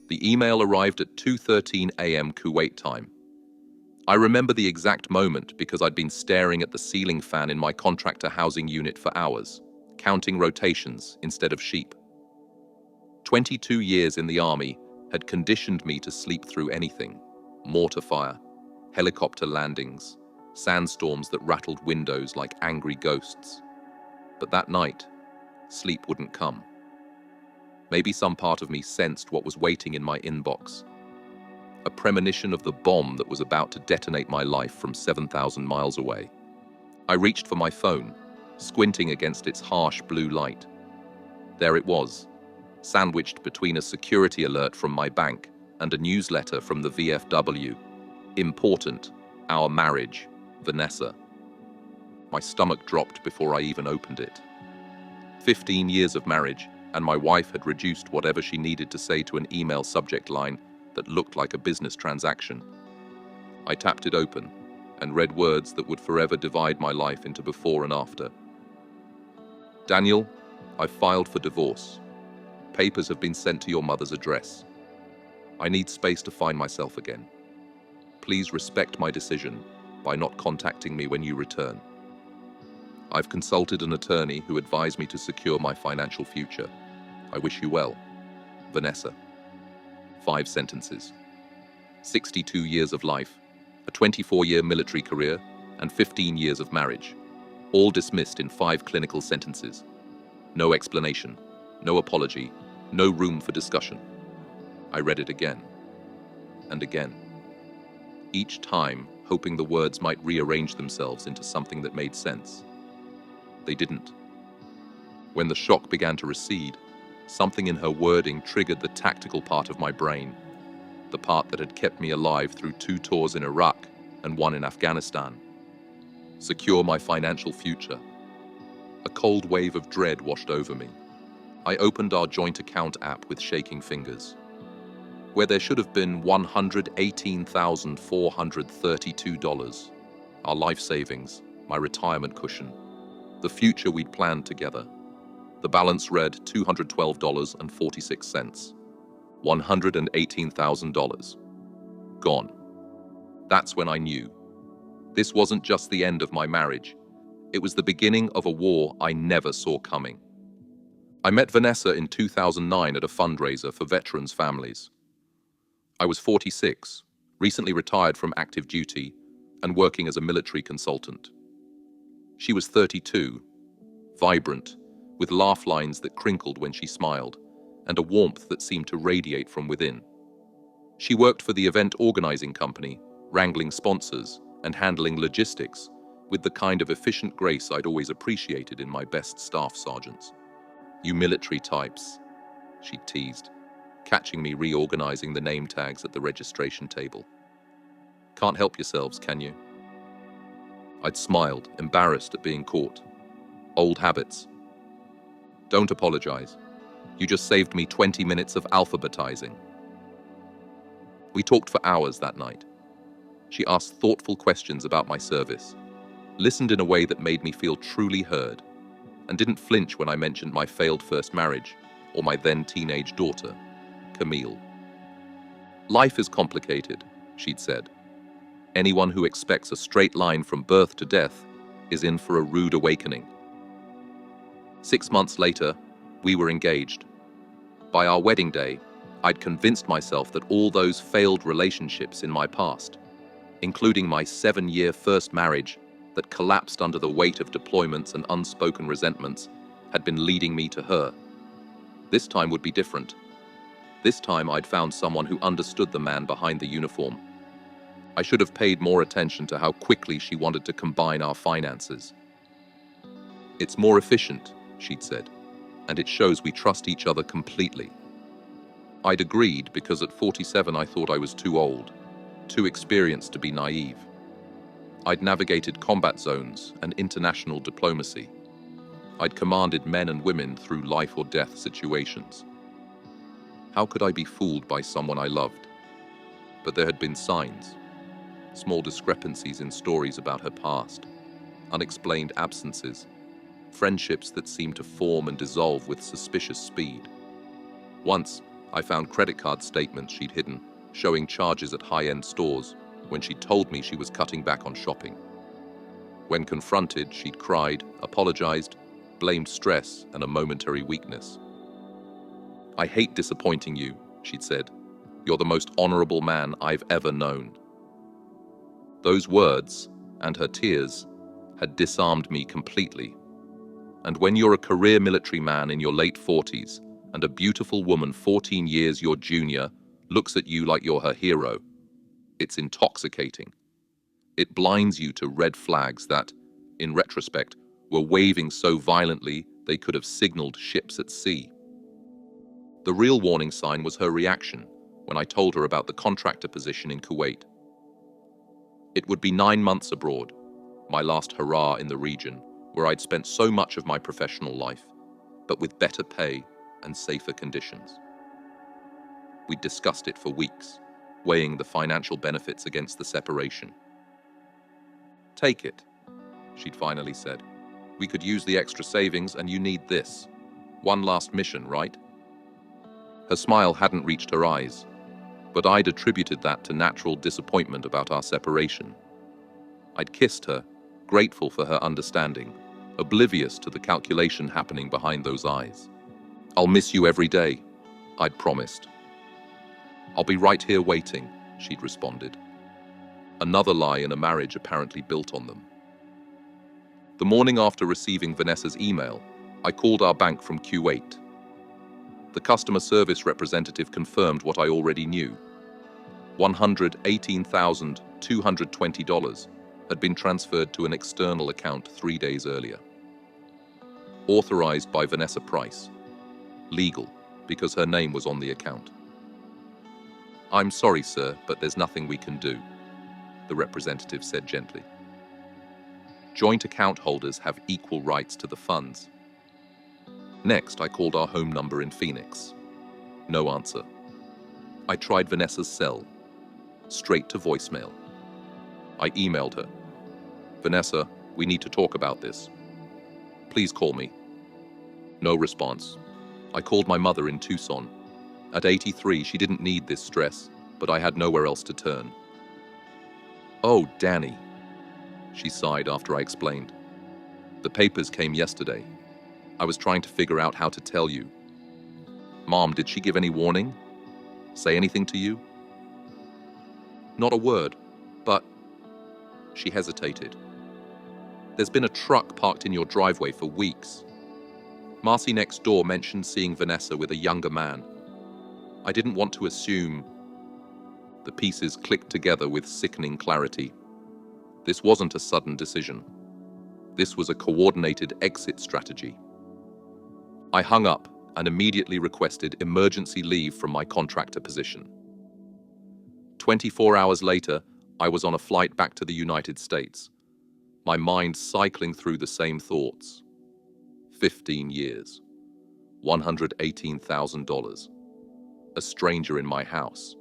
The email arrived at 2:13 a.m. Kuwait time. I remember the exact moment because I'd been staring at the ceiling fan in my contractor housing unit for hours, counting rotations instead of sheep. 22 years in the army had conditioned me to sleep through anything: mortar fire, helicopter landings, sandstorms that rattled windows like angry ghosts. But that night, sleep wouldn't come. Maybe some part of me sensed what was waiting in my inbox. A premonition of the bomb that was about to detonate my life from 7,000 miles away. I reached for my phone, squinting against its harsh blue light. There it was, sandwiched between a security alert from my bank and a newsletter from the VFW. Important, our marriage, Vanessa. My stomach dropped before I even opened it. 15 years of marriage, and my wife had reduced whatever she needed to say to an email subject line that looked like a business transaction. I tapped it open and read words that would forever divide my life into before and after. Daniel, I've filed for divorce. Papers have been sent to your mother's address. I need space to find myself again. Please respect my decision by not contacting me when you return. I've consulted an attorney who advised me to secure my financial future. I wish you well. Vanessa. 5 sentences. 62 years of life, a 24-year military career, and 15 years of marriage. All dismissed in 5 clinical sentences. No explanation, no apology, no room for discussion. I read it again and again, each time hoping the words might rearrange themselves into something that made sense. They didn't. When the shock began to recede, something in her wording triggered the tactical part of my brain, the part that had kept me alive through 2 tours in Iraq and 1 in Afghanistan. Secure my financial future. A cold wave of dread washed over me. I opened our joint account app with shaking fingers. Where there should have been $118,432, our life savings, my retirement cushion, the future we'd planned together. The balance read $212.46. $118,000. Gone. That's when I knew. This wasn't just the end of my marriage. It was the beginning of a war I never saw coming. I met Vanessa in 2009 at a fundraiser for veterans' families. I was 46, recently retired from active duty, and working as a military consultant. She was 32, vibrant, with laugh lines that crinkled when she smiled, and a warmth that seemed to radiate from within. She worked for the event organizing company, wrangling sponsors and handling logistics with the kind of efficient grace I'd always appreciated in my best staff sergeants. "You military types," she teased, catching me reorganizing the name tags at the registration table. "Can't help yourselves, can you?" I'd smiled, embarrassed at being caught. Old habits. "Don't apologize. You just saved me 20 minutes of alphabetizing." We talked for hours that night. She asked thoughtful questions about my service, listened in a way that made me feel truly heard, and didn't flinch when I mentioned my failed first marriage or my then teenage daughter, Camille. "Life is complicated," she'd said. "Anyone who expects a straight line from birth to death is in for a rude awakening." 6 months later, we were engaged. By our wedding day, I'd convinced myself that all those failed relationships in my past, including my 7-year first marriage that collapsed under the weight of deployments and unspoken resentments, had been leading me to her. This time would be different. This time I'd found someone who understood the man behind the uniform. I should have paid more attention to how quickly she wanted to combine our finances. "It's more efficient," she'd said, "and it shows we trust each other completely." I'd agreed because at 47 I thought I was too old, too experienced to be naive. I'd navigated combat zones and international diplomacy. I'd commanded men and women through life or death situations. How could I be fooled by someone I loved? But there had been signs, small discrepancies in stories about her past, unexplained absences, friendships that seemed to form and dissolve with suspicious speed. Once, I found credit card statements she'd hidden, showing charges at high-end stores when she'd told me she was cutting back on shopping. When confronted, she'd cried, apologized, blamed stress and a momentary weakness. "I hate disappointing you," she'd said. "You're the most honorable man I've ever known." Those words, and her tears, had disarmed me completely. And when you're a career military man in your late 40s, and a beautiful woman 14 years your junior looks at you like you're her hero, it's intoxicating. It blinds you to red flags that, in retrospect, were waving so violently they could have signaled ships at sea. The real warning sign was her reaction when I told her about the contractor position in Kuwait. It would be 9 months abroad, my last hurrah in the region, where I'd spent so much of my professional life, but with better pay and safer conditions. We'd discussed it for weeks, weighing the financial benefits against the separation. "Take it," she'd finally said. "We could use the extra savings and you need this. One last mission, right?" Her smile hadn't reached her eyes, but I'd attributed that to natural disappointment about our separation. I'd kissed her, grateful for her understanding, oblivious to the calculation happening behind those eyes. "I'll miss you every day," I'd promised. "I'll be right here waiting," she'd responded. Another lie in a marriage apparently built on them. The morning after receiving Vanessa's email, I called our bank from Kuwait. The customer service representative confirmed what I already knew. $118,220 had been transferred to an external account 3 days earlier. Authorized by Vanessa Price. Legal, because her name was on the account. "I'm sorry, sir, but there's nothing we can do," the representative said gently. Joint account holders have equal rights to the funds. Next, I called our home number in Phoenix. No answer. I tried Vanessa's cell. Straight to voicemail. I emailed her. "Vanessa, we need to talk about this. Please call me." No response. I called my mother in Tucson. At 83, she didn't need this stress, but I had nowhere else to turn. "Oh, Danny," she sighed after I explained. "The papers came yesterday. I was trying to figure out how to tell you. Mom, did she give any warning? Say anything to you?" "Not a word, but..." She hesitated. "There's been a truck parked in your driveway for weeks. Marcy next door mentioned seeing Vanessa with a younger man. I didn't want to assume..." The pieces clicked together with sickening clarity. This wasn't a sudden decision. This was a coordinated exit strategy. I hung up and immediately requested emergency leave from my contractor position. 24 hours later, I was on a flight back to the United States, my mind cycling through the same thoughts. 15 years, $118,000, a stranger in my house.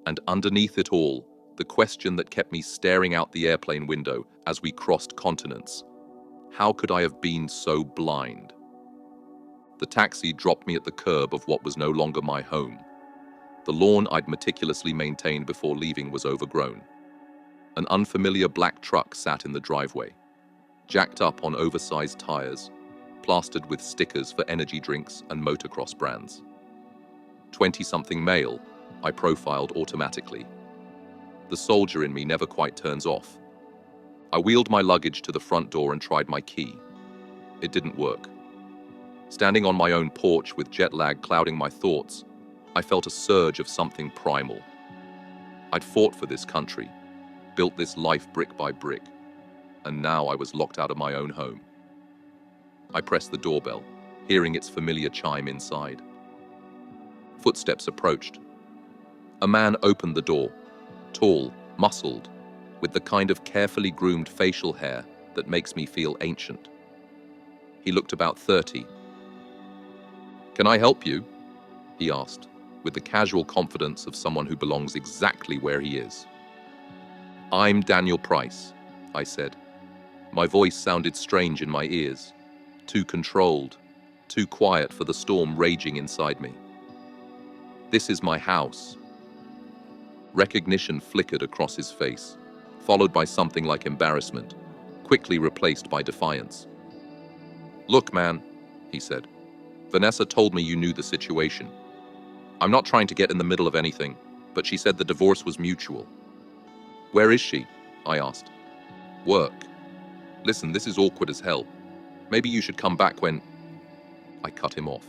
And underneath it all, the question that kept me staring out the airplane window as we crossed continents: how could I have been so blind? The taxi dropped me at the curb of what was no longer my home. The lawn I'd meticulously maintained before leaving was overgrown. An unfamiliar black truck sat in the driveway, jacked up on oversized tires, plastered with stickers for energy drinks and motocross brands. 20-something male, I profiled automatically. The soldier in me never quite turns off. I wheeled my luggage to the front door and tried my key. It didn't work. Standing on my own porch with jet lag clouding my thoughts, I felt a surge of something primal. I'd fought for this country, built this life brick by brick, and now I was locked out of my own home. I pressed the doorbell, hearing its familiar chime inside. Footsteps approached. A man opened the door, tall, muscled, with the kind of carefully groomed facial hair that makes me feel ancient. He looked about 30. "Can I help you?" he asked, with the casual confidence of someone who belongs exactly where he is. "I'm Daniel Price," I said. My voice sounded strange in my ears, too controlled, too quiet for the storm raging inside me. This is my house. Recognition flickered across his face, followed by something like embarrassment, quickly replaced by defiance. Look, man, he said. Vanessa told me you knew the situation. I'm not trying to get in the middle of anything, but she said the divorce was mutual. Where is she? I asked. Work. Listen, this is awkward as hell. Maybe you should come back when... I cut him off.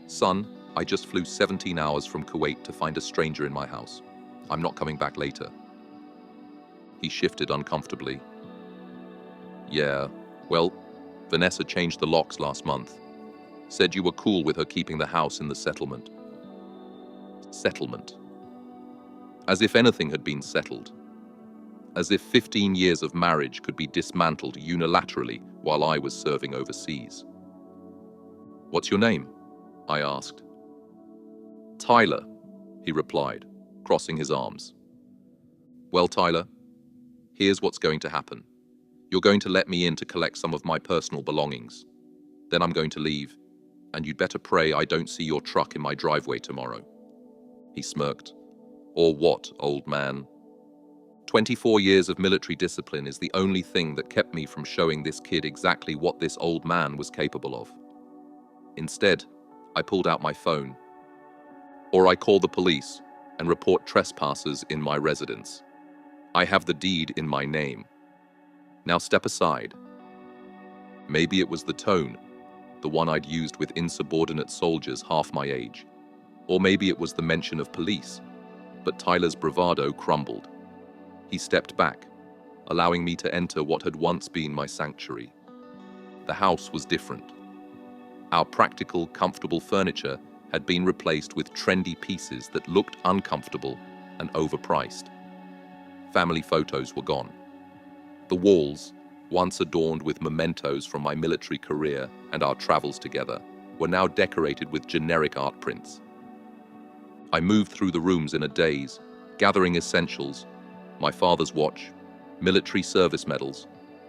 Son, I just flew 17 hours from Kuwait to find a stranger in my house. I'm not coming back later. He shifted uncomfortably. Yeah, well, Vanessa changed the locks last month. Said you were cool with her keeping the house in the settlement. Settlement. As if anything had been settled. As if 15 years of marriage could be dismantled unilaterally while I was serving overseas. What's your name? I asked. Tyler, he replied, crossing his arms. Well, Tyler, here's what's going to happen. You're going to let me in to collect some of my personal belongings. Then I'm going to leave, and you'd better pray I don't see your truck in my driveway tomorrow. He smirked. Or what, old man? 24 years of military discipline is the only thing that kept me from showing this kid exactly what this old man was capable of. Instead, I pulled out my phone. Or I call the police and report trespassers in my residence. I have the deed in my name. Now step aside. Maybe it was the tone, the one I'd used with insubordinate soldiers half my age. Or maybe it was the mention of police. But Tyler's bravado crumbled. He stepped back, allowing me to enter what had once been my sanctuary. The house was different. Our practical, comfortable furniture had been replaced with trendy pieces that looked uncomfortable and overpriced. Family photos were gone. The walls, once adorned with mementos from my military career and our travels together, were now decorated with generic art prints. I moved through the rooms in a daze, gathering essentials, my father's watch, military service medals,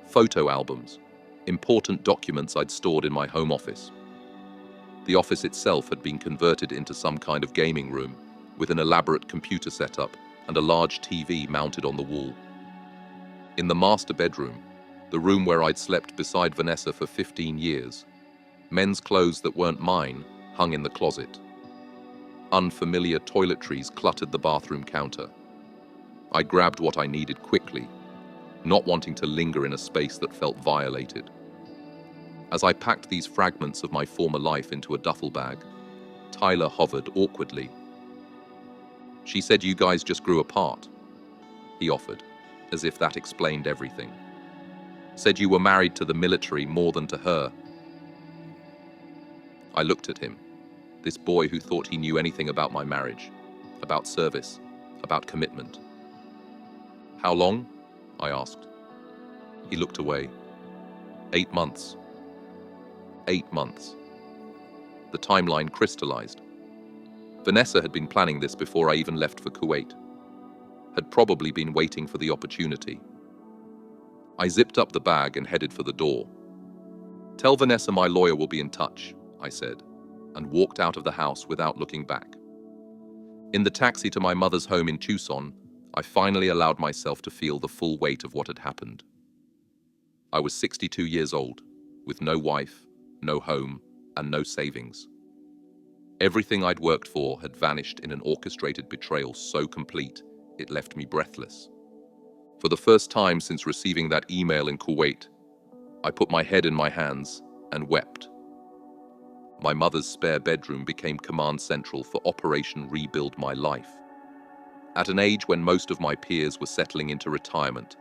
photo albums, important documents I'd stored in my home office. The office itself had been converted into some kind of gaming room, with an elaborate computer setup and a large TV mounted on the wall. In the master bedroom, the room where I'd slept beside Vanessa for 15 years, men's clothes that weren't mine hung in the closet. Unfamiliar toiletries cluttered the bathroom counter. I grabbed what I needed quickly, not wanting to linger in a space that felt violated. As I packed these fragments of my former life into a duffel bag, Tyler hovered awkwardly. She said you guys just grew apart, he offered, as if that explained everything. Said you were married to the military more than to her. I looked at him, this boy who thought he knew anything about my marriage, about service, about commitment. How long? I asked. He looked away. 8 months. 8 months. The timeline crystallized. Vanessa had been planning this before I even left for Kuwait. Had probably been waiting for the opportunity. I zipped up the bag and headed for the door. Tell Vanessa my lawyer will be in touch, I said, and walked out of the house without looking back. In the taxi to my mother's home in Tucson, I finally allowed myself to feel the full weight of what had happened. I was 62 years old, with no wife, no home, and no savings. Everything I'd worked for had vanished in an orchestrated betrayal so complete, it left me breathless. For the first time since receiving that email in Kuwait, I put my head in my hands and wept. My mother's spare bedroom became command central for Operation Rebuild My Life. At an age when most of my peers were settling into retirement,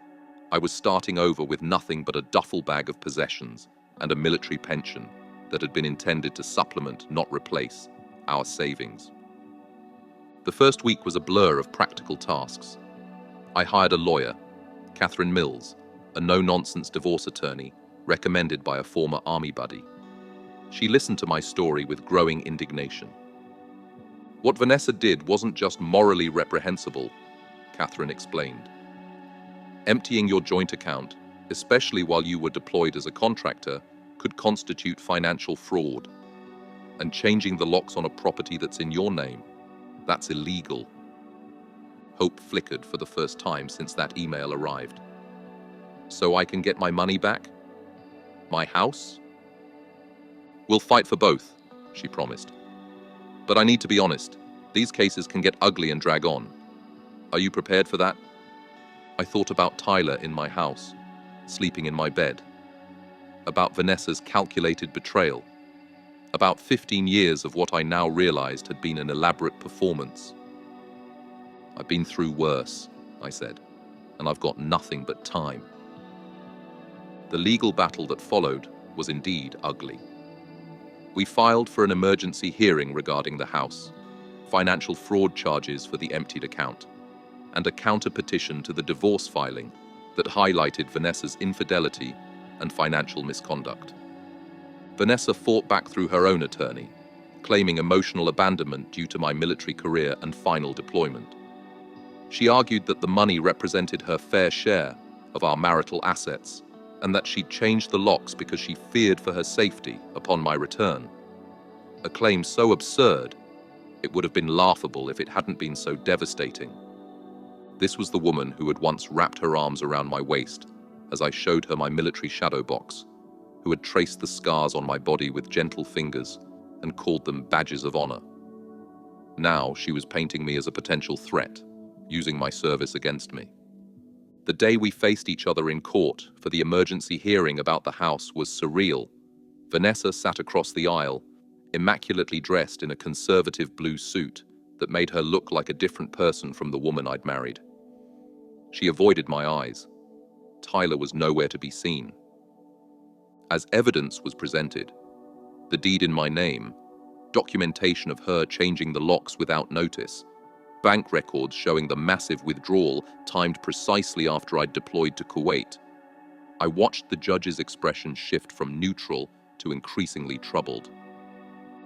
I was starting over with nothing but a duffel bag of possessions and a military pension that had been intended to supplement, not replace, our savings. The first week was a blur of practical tasks. I hired a lawyer, Catherine Mills, a no-nonsense divorce attorney recommended by a former army buddy. She listened to my story with growing indignation. What Vanessa did wasn't just morally reprehensible, Catherine explained. Emptying your joint account, especially while you were deployed as a contractor, could constitute financial fraud. And changing the locks on a property that's in your name, that's illegal. Hope flickered for the first time since that email arrived. So I can get my money back? My house? We'll fight for both, she promised. But I need to be honest, these cases can get ugly and drag on. Are you prepared for that? I thought about Tyler in my house, sleeping in my bed. About Vanessa's calculated betrayal. About 15 years of what I now realized had been an elaborate performance. I've been through worse, I said, and I've got nothing but time. The legal battle that followed was indeed ugly. We filed for an emergency hearing regarding the house, financial fraud charges for the emptied account, and a counter-petition to the divorce filing that highlighted Vanessa's infidelity and financial misconduct. Vanessa fought back through her own attorney, claiming emotional abandonment due to my military career and final deployment. She argued that the money represented her fair share of our marital assets and that she'd changed the locks because she feared for her safety upon my return. A claim so absurd, it would have been laughable if it hadn't been so devastating. This was the woman who had once wrapped her arms around my waist as I showed her my military shadow box, who had traced the scars on my body with gentle fingers and called them badges of honor. Now she was painting me as a potential threat, using my service against me. The day we faced each other in court for the emergency hearing about the house was surreal. Vanessa sat across the aisle, immaculately dressed in a conservative blue suit that made her look like a different person from the woman I'd married. She avoided my eyes. Tyler was nowhere to be seen. As evidence was presented, the deed in my name, documentation of her changing the locks without notice, bank records showing the massive withdrawal timed precisely after I'd deployed to Kuwait. I watched the judge's expression shift from neutral to increasingly troubled.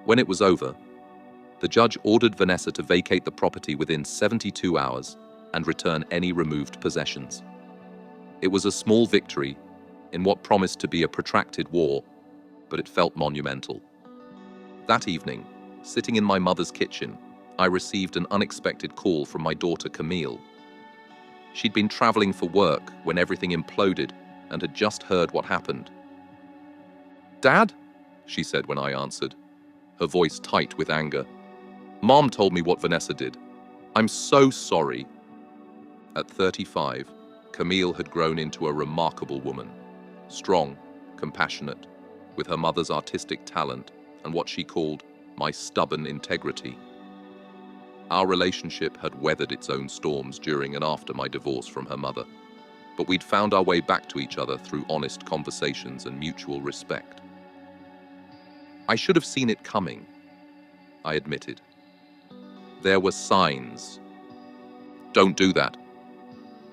When it was over, the judge ordered Vanessa to vacate the property within 72 hours and return any removed possessions. It was a small victory in what promised to be a protracted war, but it felt monumental. That evening, sitting in my mother's kitchen, I received an unexpected call from my daughter Camille. She'd been traveling for work when everything imploded and had just heard what happened. "Dad?" she said when I answered, her voice tight with anger. "Mom told me what Vanessa did. I'm so sorry." At 35, Camille had grown into a remarkable woman, strong, compassionate, with her mother's artistic talent and what she called my stubborn integrity. Our relationship had weathered its own storms during and after my divorce from her mother, but we'd found our way back to each other through honest conversations and mutual respect. I should have seen it coming, I admitted. There were signs. "Don't do that,"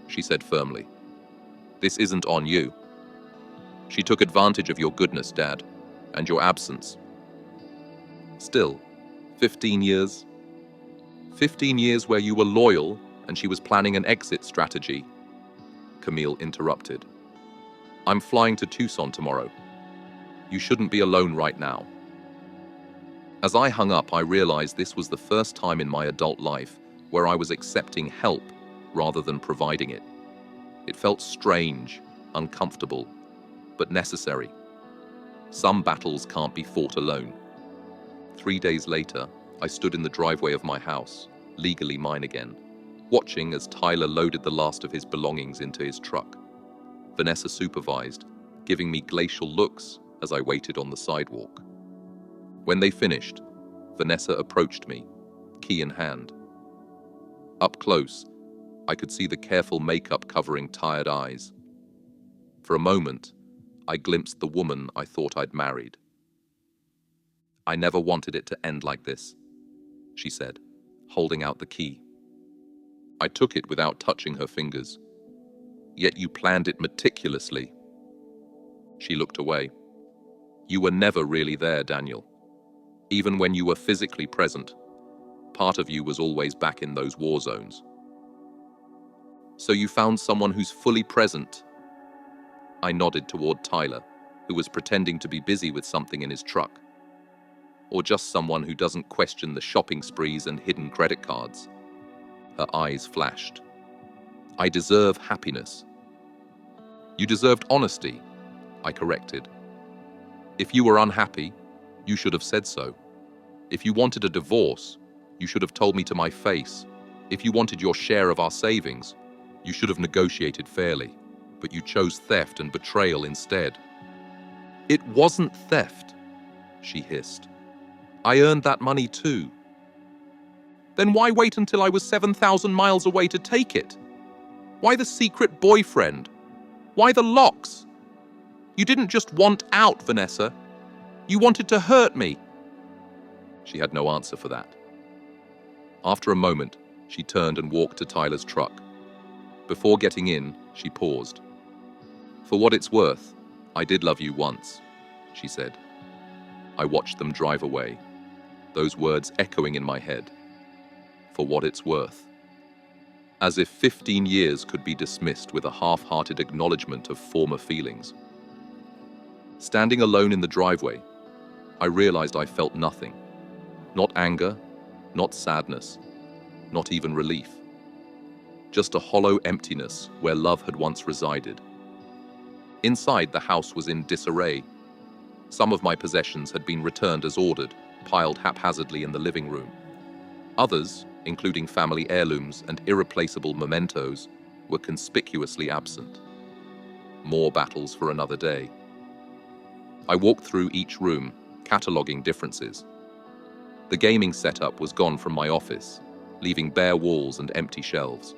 she said firmly. "This isn't on you. She took advantage of your goodness, Dad, and your absence." Still, 15 years? 15 years where you were loyal and she was planning an exit strategy, Camille interrupted. "I'm flying to Tucson tomorrow. You shouldn't be alone right now." As I hung up, I realized this was the first time in my adult life where I was accepting help rather than providing it. It felt strange, uncomfortable, but necessary. Some battles can't be fought alone. 3 days later, I stood in the driveway of my house, legally mine again, watching as Tyler loaded the last of his belongings into his truck. Vanessa supervised, giving me glacial looks as I waited on the sidewalk. When they finished, Vanessa approached me, key in hand. Up close, I could see the careful makeup covering tired eyes. For a moment, I glimpsed the woman I thought I'd married. "I never wanted it to end like this," she said, holding out the key. I took it without touching her fingers. "Yet you planned it meticulously." She looked away. "You were never really there, Daniel. Even when you were physically present, part of you was always back in those war zones." "So you found someone who's fully present?" I nodded toward Tyler, who was pretending to be busy with something in his truck. Or just someone who doesn't question the shopping sprees and hidden credit cards? Her eyes flashed. I deserve happiness. You deserved honesty, I corrected. If you were unhappy, you should have said so. If you wanted a divorce, you should have told me to my face. If you wanted your share of our savings, you should have negotiated fairly. But you chose theft and betrayal instead. It wasn't theft, she hissed. I earned that money too. Then why wait until I was 7,000 miles away to take it? Why the secret boyfriend? Why the locks? You didn't just want out, Vanessa. You wanted to hurt me. She had no answer for that. After a moment, she turned and walked to Tyler's truck. Before getting in, she paused. For what it's worth, I did love you once, she said. I watched them drive away, those words echoing in my head. For what it's worth. As if 15 years could be dismissed with a half-hearted acknowledgement of former feelings. Standing alone in the driveway, I realized I felt nothing. Not anger, not sadness, not even relief. Just a hollow emptiness where love had once resided. Inside, the house was in disarray. Some of my possessions had been returned as ordered, piled haphazardly in the living room. Others, including family heirlooms and irreplaceable mementos, were conspicuously absent. More battles for another day. I walked through each room, cataloguing differences. The gaming setup was gone from my office, leaving bare walls and empty shelves.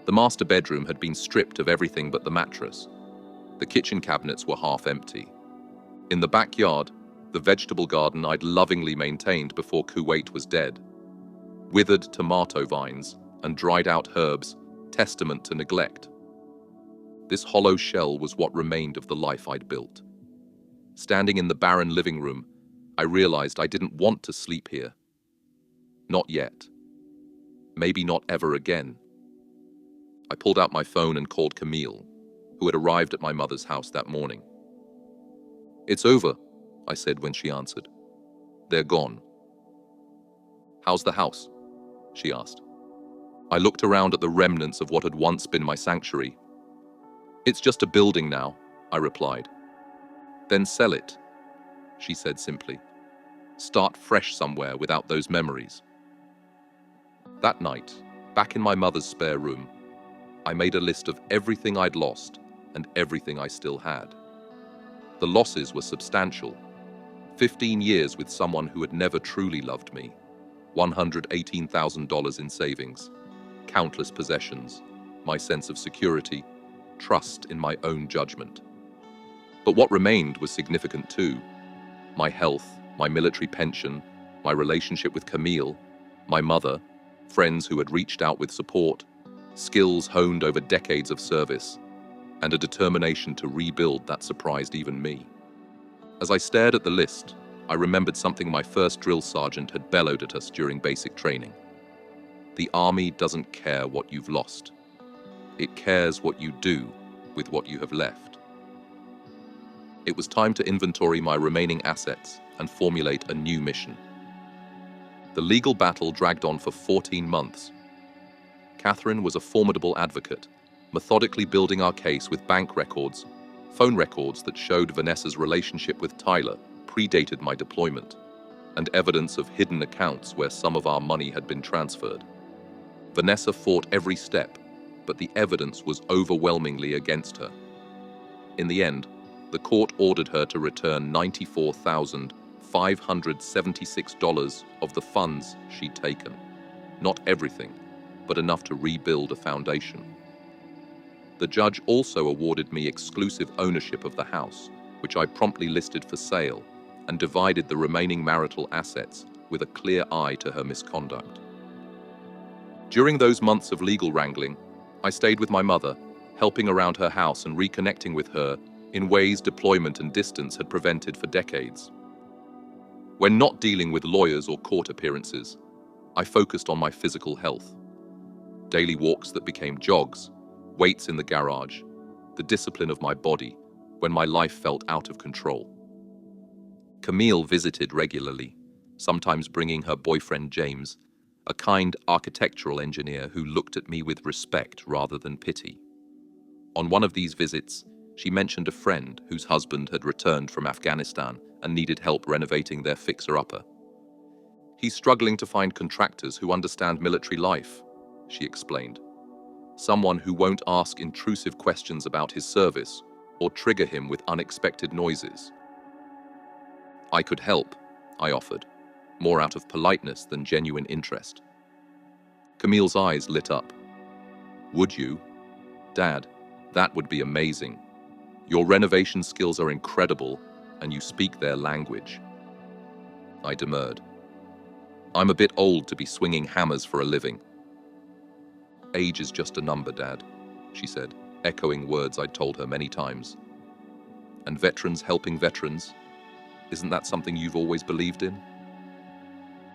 The master bedroom had been stripped of everything but the mattress. The kitchen cabinets were half empty. In the backyard, the vegetable garden I'd lovingly maintained before Kuwait was dead. Withered tomato vines and dried out herbs, testament to neglect. This hollow shell was what remained of the life I'd built. Standing in the barren living room, I realized I didn't want to sleep here. Not yet. Maybe not ever again. I pulled out my phone and called Camille, who had arrived at my mother's house that morning. It's over, I said when she answered. They're gone. How's the house? She asked. I looked around at the remnants of what had once been my sanctuary. It's just a building now, I replied. Then sell it, she said simply. Start fresh somewhere without those memories. That night, back in my mother's spare room, I made a list of everything I'd lost and everything I still had. The losses were substantial. 15 years with someone who had never truly loved me, $118,000 in savings, countless possessions, my sense of security, trust in my own judgment. But what remained was significant too. My health, my military pension, my relationship with Camille, my mother, friends who had reached out with support, skills honed over decades of service, and a determination to rebuild that surprised even me. As I stared at the list, I remembered something my first drill sergeant had bellowed at us during basic training. The Army doesn't care what you've lost. It cares what you do with what you have left. It was time to inventory my remaining assets and formulate a new mission. The legal battle dragged on for 14 months. Catherine was a formidable advocate, methodically building our case with bank records, phone records that showed Vanessa's relationship with Tyler predated my deployment, and evidence of hidden accounts where some of our money had been transferred. Vanessa fought every step, but the evidence was overwhelmingly against her. In the end, the court ordered her to return $94,576 of the funds she'd taken. Not everything, but enough to rebuild a foundation. The judge also awarded me exclusive ownership of the house, which I promptly listed for sale, and divided the remaining marital assets with a clear eye to her misconduct. During those months of legal wrangling, I stayed with my mother, helping around her house and reconnecting with her in ways deployment and distance had prevented for decades. When not dealing with lawyers or court appearances, I focused on my physical health. Daily walks that became jogs, weights in the garage, the discipline of my body when my life felt out of control. Camille visited regularly, sometimes bringing her boyfriend James, a kind architectural engineer who looked at me with respect rather than pity. On one of these visits, she mentioned a friend whose husband had returned from Afghanistan and needed help renovating their fixer-upper. "He's struggling to find contractors who understand military life," she explained. "Someone who won't ask intrusive questions about his service or trigger him with unexpected noises." I could help, I offered, more out of politeness than genuine interest. Camille's eyes lit up. "Would you? Dad, that would be amazing. Your renovation skills are incredible, and you speak their language." I demurred. "I'm a bit old to be swinging hammers for a living." "Age is just a number, Dad," she said, echoing words I'd told her many times. "And veterans helping veterans, isn't that something you've always believed in?"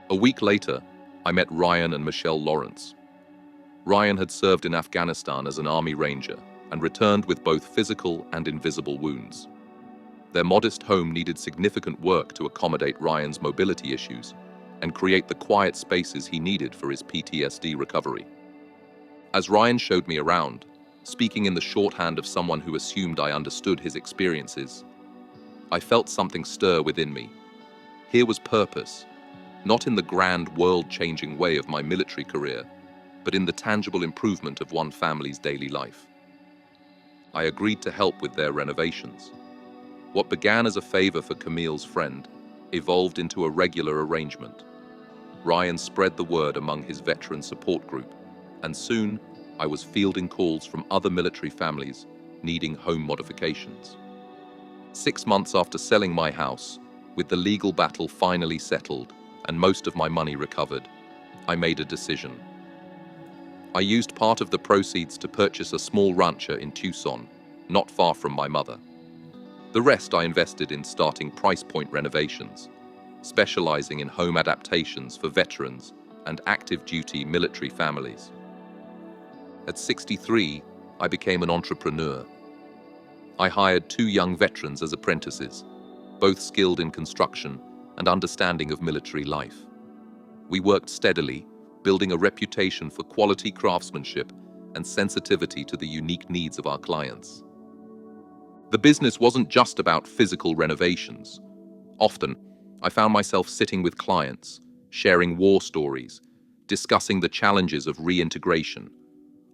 A week later, I met Ryan and Michelle Lawrence. Ryan had served in Afghanistan as an Army Ranger and returned with both physical and invisible wounds. Their modest home needed significant work to accommodate Ryan's mobility issues and create the quiet spaces he needed for his PTSD recovery. As Ryan showed me around, speaking in the shorthand of someone who assumed I understood his experiences, I felt something stir within me. Here was purpose, not in the grand world-changing way of my military career, but in the tangible improvement of one family's daily life. I agreed to help with their renovations. What began as a favor for Camille's friend evolved into a regular arrangement. Ryan spread the word among his veteran support group, and soon I was fielding calls from other military families needing home modifications. 6 months after selling my house, with the legal battle finally settled and most of my money recovered, I made a decision. I used part of the proceeds to purchase a small rancher in Tucson, not far from my mother. The rest I invested in starting price point renovations, specializing in home adaptations for veterans and active duty military families. At 63, I became an entrepreneur. I hired 2 young veterans as apprentices, both skilled in construction and understanding of military life. We worked steadily, building a reputation for quality craftsmanship and sensitivity to the unique needs of our clients. The business wasn't just about physical renovations. Often, I found myself sitting with clients, sharing war stories, discussing the challenges of reintegration,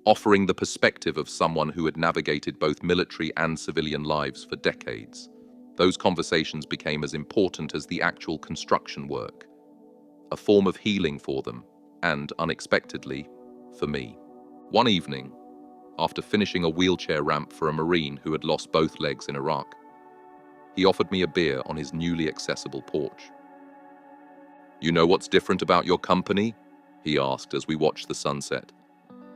offering the perspective of someone who had navigated both military and civilian lives for decades. Those conversations became as important as the actual construction work, a form of healing for them, and, unexpectedly, for me. One evening, after finishing a wheelchair ramp for a Marine who had lost both legs in Iraq, he offered me a beer on his newly accessible porch. "You know what's different about your company?" he asked as we watched the sunset.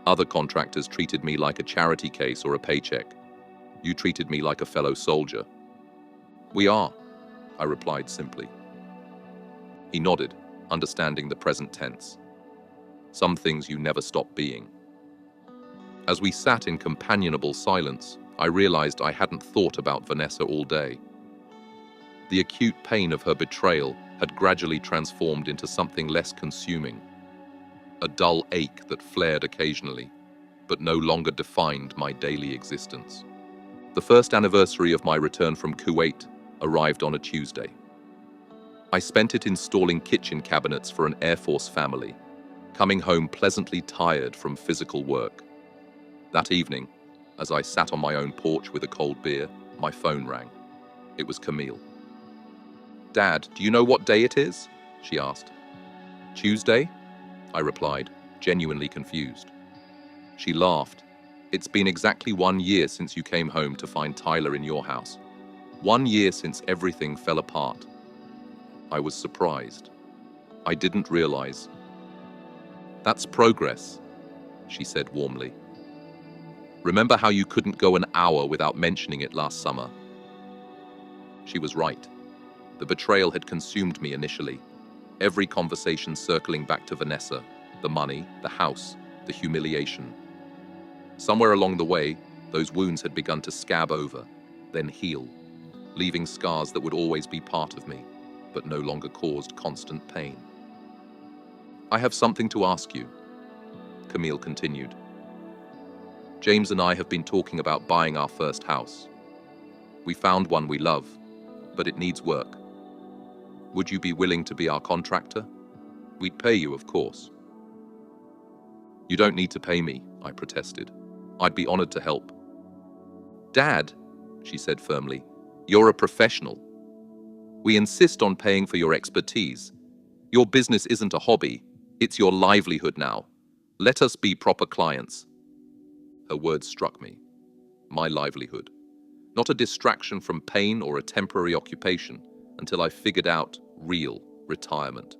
"Other contractors treated me like a charity case or a paycheck. You treated me like a fellow soldier." "We are," I replied simply. He nodded, understanding the present tense. Some things you never stop being. As we sat in companionable silence, I realized I hadn't thought about Vanessa all day. The acute pain of her betrayal had gradually transformed into something less consuming. A dull ache that flared occasionally, but no longer defined my daily existence. The first anniversary of my return from Kuwait arrived on a Tuesday. I spent it installing kitchen cabinets for an Air Force family, coming home pleasantly tired from physical work. That evening, as I sat on my own porch with a cold beer, my phone rang. It was Camille. "Dad, do you know what day it is?" she asked. "Tuesday?" I replied, genuinely confused. She laughed. "It's been exactly 1 year since you came home to find Tyler in your house. 1 year since everything fell apart." I was surprised. I didn't realize. "That's progress," she said warmly. "Remember how you couldn't go an hour without mentioning it last summer?" She was right. The betrayal had consumed me initially, every conversation circling back to Vanessa, the money, the house, the humiliation. Somewhere along the way, those wounds had begun to scab over, then heal, leaving scars that would always be part of me. but no longer caused constant pain. "I have something to ask you," Camille continued. "James and I have been talking about buying our first house. We found one we love, but it needs work. Would you be willing to be our contractor? We'd pay you, of course." "You don't need to pay me," I protested. "I'd be honored to help." "Dad," she said firmly, "you're a professional. We insist on paying for your expertise. Your business isn't a hobby, it's your livelihood now. Let us be proper clients." Her words struck me. My livelihood. Not a distraction from pain or a temporary occupation until I figured out real retirement.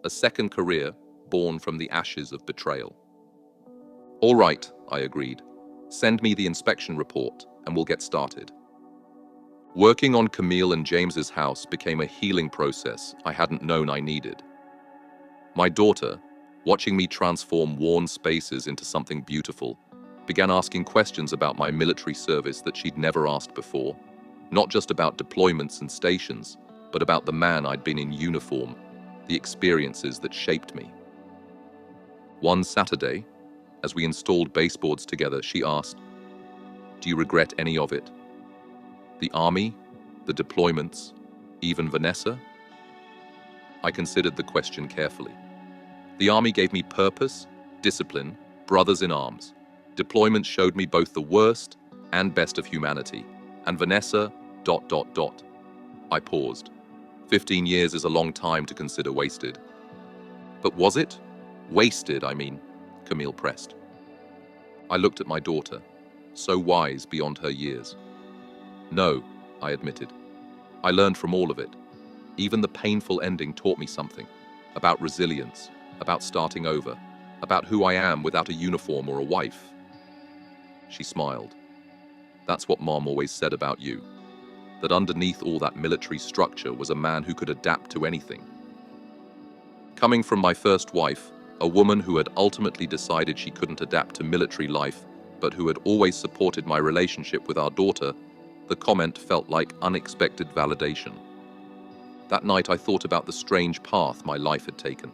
A second career born from the ashes of betrayal. "All right," I agreed. "Send me the inspection report and we'll get started." Working on Camille and James's house became a healing process I hadn't known I needed. My daughter, watching me transform worn spaces into something beautiful, began asking questions about my military service that she'd never asked before, not just about deployments and stations, but about the man I'd been in uniform, the experiences that shaped me. One Saturday, as we installed baseboards together, she asked, "Do you regret any of it? The army, the deployments, even Vanessa?" I considered the question carefully. The army gave me purpose, discipline, brothers in arms. Deployments showed me both the worst and best of humanity. And Vanessa, ... I paused. 15 years is a long time to consider wasted. "But was it? Wasted, I mean," Camille pressed. I looked at my daughter, so wise beyond her years. "No," I admitted. "I learned from all of it. Even the painful ending taught me something. About resilience, about starting over, about who I am without a uniform or a wife." She smiled. "That's what Mom always said about you. That underneath all that military structure was a man who could adapt to anything." Coming from my first wife, a woman who had ultimately decided she couldn't adapt to military life, but who had always supported my relationship with our daughter, the comment felt like unexpected validation. That night I thought about the strange path my life had taken.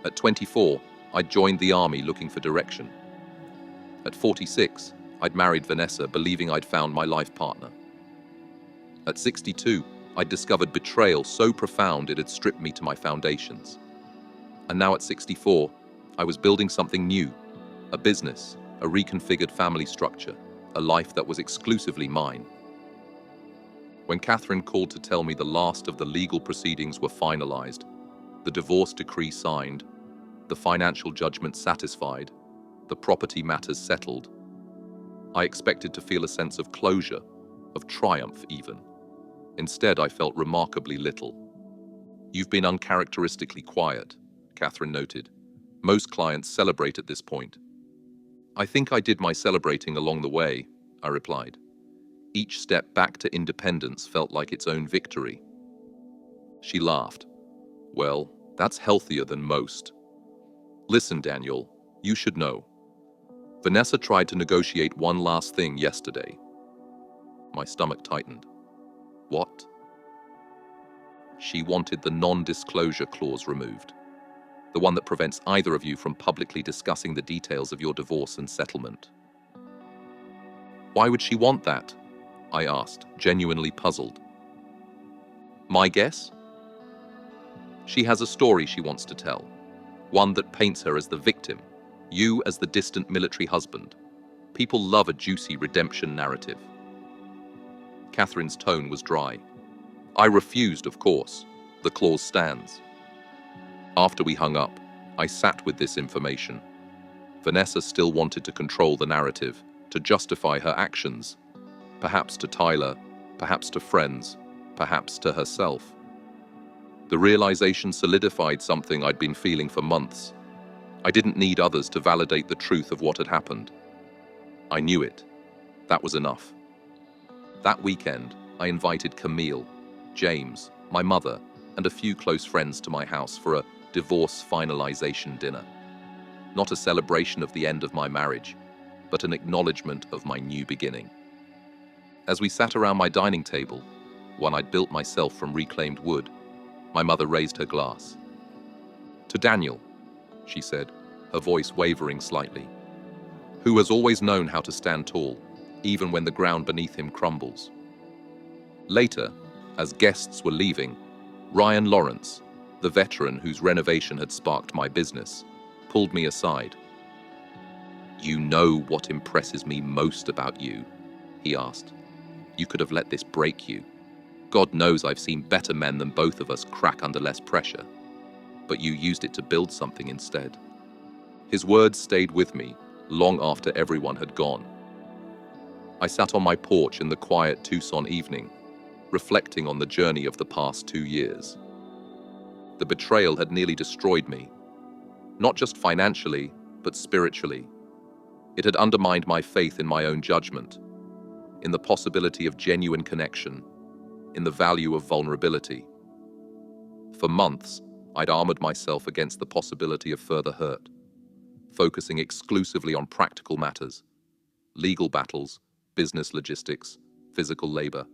At 24, I'd joined the army looking for direction. At 46, I'd married Vanessa, believing I'd found my life partner. At 62, I'd discovered betrayal so profound it had stripped me to my foundations. And now at 64, I was building something new, a business, a reconfigured family structure, a life that was exclusively mine. When Catherine called to tell me the last of the legal proceedings were finalized, the divorce decree signed, the financial judgment satisfied, the property matters settled, I expected to feel a sense of closure, of triumph even. Instead, I felt remarkably little. "You've been uncharacteristically quiet," Catherine noted. "Most clients celebrate at this point." "I think I did my celebrating along the way," I replied. Each step back to independence felt like its own victory. She laughed. "Well, that's healthier than most. Listen, Daniel, you should know. Vanessa tried to negotiate one last thing yesterday." My stomach tightened. "What?" "She wanted the non-disclosure clause removed. The one that prevents either of you from publicly discussing the details of your divorce and settlement." "Why would she want that?" I asked, genuinely puzzled. "My guess? She has a story she wants to tell, one that paints her as the victim, you as the distant military husband. People love a juicy redemption narrative." Catherine's tone was dry. "I refused, of course. The clause stands." After we hung up, I sat with this information. Vanessa still wanted to control the narrative, to justify her actions. Perhaps to Tyler, perhaps to friends, perhaps to herself. The realization solidified something I'd been feeling for months. I didn't need others to validate the truth of what had happened. I knew it. That was enough. That weekend, I invited Camille, James, my mother, and a few close friends to my house for a divorce finalization dinner. Not a celebration of the end of my marriage, but an acknowledgement of my new beginning. As we sat around my dining table, one I'd built myself from reclaimed wood, my mother raised her glass. "To Daniel," she said, her voice wavering slightly, "who has always known how to stand tall, even when the ground beneath him crumbles." Later, as guests were leaving, Ryan Lawrence, the veteran whose renovation had sparked my business, pulled me aside. "You know what impresses me most about you?" he asked. "You could have let this break you. God knows I've seen better men than both of us crack under less pressure. But you used it to build something instead." His words stayed with me long after everyone had gone. I sat on my porch in the quiet Tucson evening, reflecting on the journey of the past 2 years. The betrayal had nearly destroyed me, not just financially, but spiritually. It had undermined my faith in my own judgment, in the possibility of genuine connection, in the value of vulnerability. For months, I'd armored myself against the possibility of further hurt, focusing exclusively on practical matters, legal battles, business logistics, physical labor.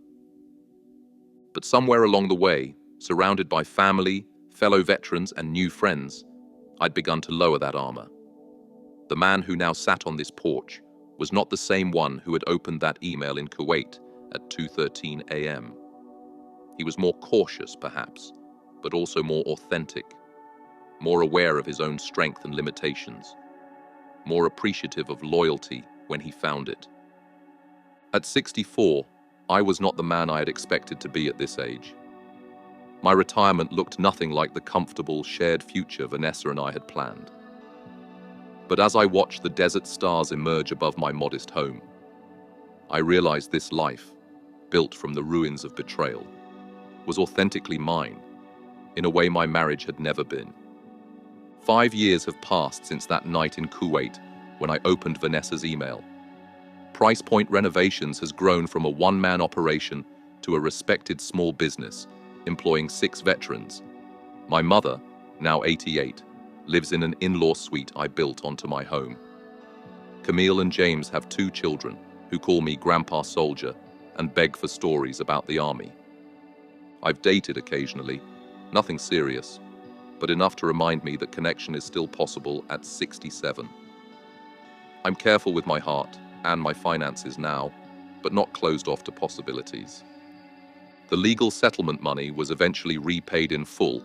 But somewhere along the way, surrounded by family, fellow veterans, and new friends, I'd begun to lower that armor. The man who now sat on this porch was not the same one who had opened that email in Kuwait at 2:13 a.m. He was more cautious, perhaps, but also more authentic, more aware of his own strength and limitations, more appreciative of loyalty when he found it. At 64, I was not the man I had expected to be at this age. My retirement looked nothing like the comfortable, shared future Vanessa and I had planned. But as I watched the desert stars emerge above my modest home, I realized this life, built from the ruins of betrayal, was authentically mine, in a way my marriage had never been. 5 years have passed since that night in Kuwait when I opened Vanessa's email. Price Point Renovations has grown from a one-man operation to a respected small business, employing 6 veterans. My mother, now 88, lives in an in-law suite I built onto my home. Camille and James have 2 children who call me Grandpa Soldier and beg for stories about the army. I've dated occasionally, nothing serious, but enough to remind me that connection is still possible at 67. I'm careful with my heart and my finances now, but not closed off to possibilities. The legal settlement money was eventually repaid in full,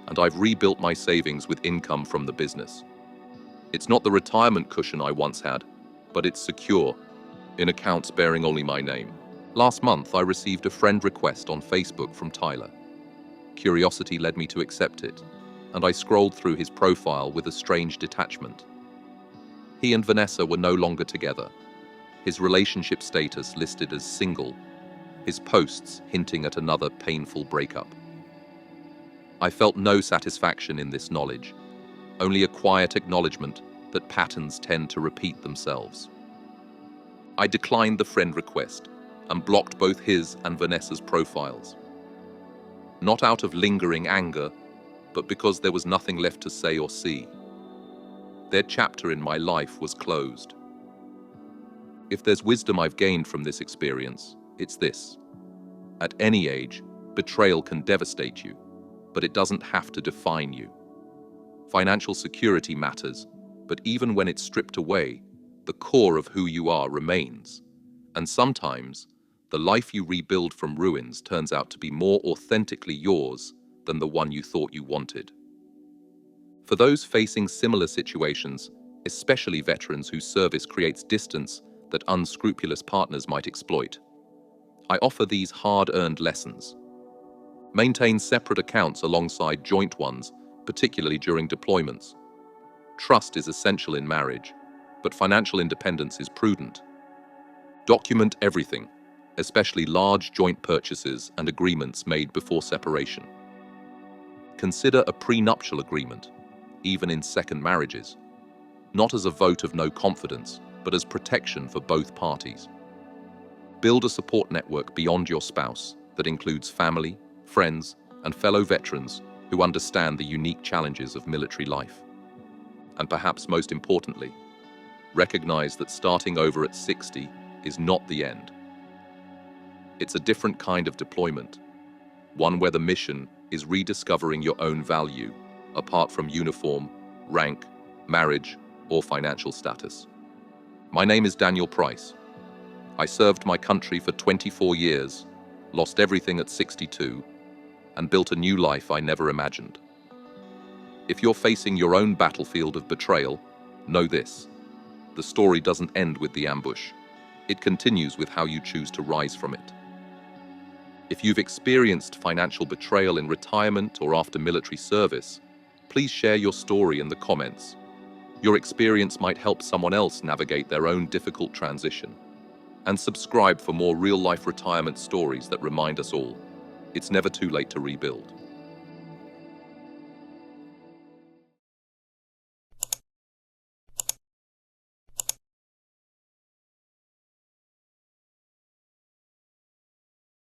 and I've rebuilt my savings with income from the business. It's not the retirement cushion I once had, but it's secure, in accounts bearing only my name. Last month, I received a friend request on Facebook from Tyler. Curiosity led me to accept it, and I scrolled through his profile with a strange detachment. He and Vanessa were no longer together. His relationship status listed as single, his posts hinting at another painful breakup. I felt no satisfaction in this knowledge, only a quiet acknowledgement that patterns tend to repeat themselves. I declined the friend request and blocked both his and Vanessa's profiles. Not out of lingering anger, but because there was nothing left to say or see. Their chapter in my life was closed. If there's wisdom I've gained from this experience, it's this. At any age, betrayal can devastate you, but it doesn't have to define you. Financial security matters, but even when it's stripped away, the core of who you are remains. And sometimes, the life you rebuild from ruins turns out to be more authentically yours than the one you thought you wanted. For those facing similar situations, especially veterans whose service creates distance that unscrupulous partners might exploit, I offer these hard-earned lessons. Maintain separate accounts alongside joint ones, particularly during deployments. Trust is essential in marriage, but financial independence is prudent. Document everything, especially large joint purchases and agreements made before separation. Consider a prenuptial agreement, even in second marriages, not as a vote of no confidence, but as protection for both parties. Build a support network beyond your spouse that includes family, friends, and fellow veterans who understand the unique challenges of military life. And perhaps most importantly, recognize that starting over at 60 is not the end. It's a different kind of deployment, one where the mission is rediscovering your own value, apart from uniform, rank, marriage, or financial status. My name is Daniel Price. I served my country for 24 years, lost everything at 62, and built a new life I never imagined. If you're facing your own battlefield of betrayal, know this: the story doesn't end with the ambush. It continues with how you choose to rise from it. If you've experienced financial betrayal in retirement or after military service, please share your story in the comments. Your experience might help someone else navigate their own difficult transition. And subscribe for more real-life retirement stories that remind us all, it's never too late to rebuild.